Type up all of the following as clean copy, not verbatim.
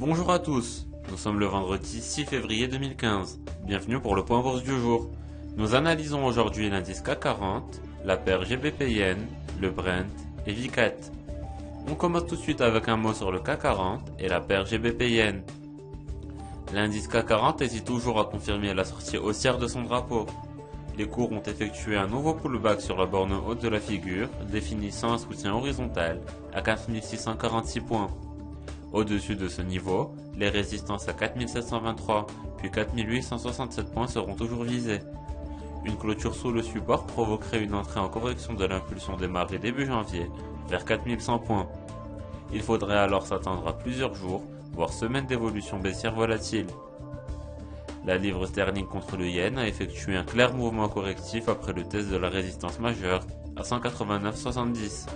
Bonjour à tous, nous sommes le vendredi 6 février 2015. Bienvenue pour le point bourse du jour. Nous analysons aujourd'hui l'indice CAC 40, la paire GBP-Yen, le Brent et VCAT. On commence tout de suite avec un mot sur le CAC 40 et la paire GBP-Yen. L'indice CAC 40 hésite toujours à confirmer la sortie haussière de son drapeau. Les cours ont effectué un nouveau pullback sur la borne haute de la figure, définissant un soutien horizontal à 4646 points. Au-dessus de ce niveau, les résistances à 4723 puis 4867 points seront toujours visées. Une clôture sous le support provoquerait une entrée en correction de l'impulsion démarrée début janvier vers 4100 points. Il faudrait alors s'attendre à plusieurs jours, voire semaines d'évolution baissière volatile. La livre sterling contre le yen a effectué un clair mouvement correctif après le test de la résistance majeure à 189,70.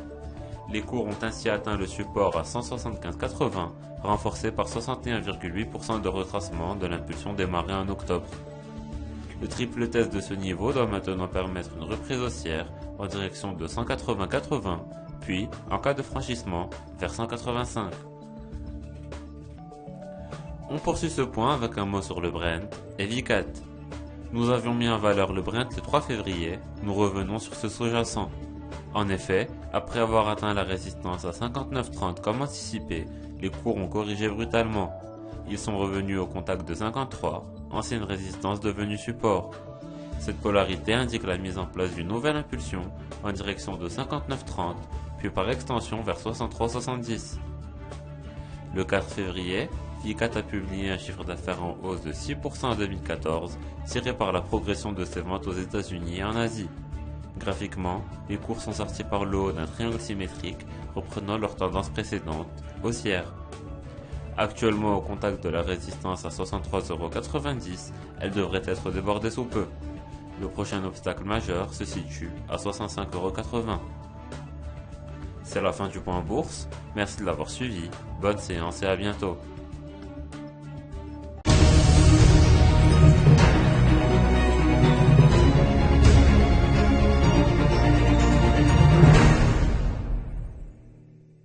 Les cours ont ainsi atteint le support à 175,80, renforcé par 61,8% de retracement de l'impulsion démarrée en octobre. Le triple test de ce niveau doit maintenant permettre une reprise haussière en direction de 180,80, puis, en cas de franchissement, vers 185. On poursuit ce point avec un mot sur le Brent et VCAT. Nous avions mis en valeur le Brent le 3 février, nous revenons sur ce sous-jacent. En effet, après avoir atteint la résistance à 59,30 comme anticipé, les cours ont corrigé brutalement. Ils sont revenus au contact de 53, ancienne résistance devenue support. Cette polarité indique la mise en place d'une nouvelle impulsion en direction de 59,30, puis par extension vers 63,70. Le 4 février, VCAT a publié un chiffre d'affaires en hausse de 6% en 2014, tiré par la progression de ses ventes aux États-Unis et en Asie. Graphiquement, les cours sont sortis par le haut d'un triangle symétrique reprenant leur tendance précédente, haussière. Actuellement au contact de la résistance à 63,90 €, elle devrait être débordée sous peu. Le prochain obstacle majeur se situe à 65,80 €. C'est la fin du point bourse, merci de l'avoir suivi, bonne séance et à bientôt.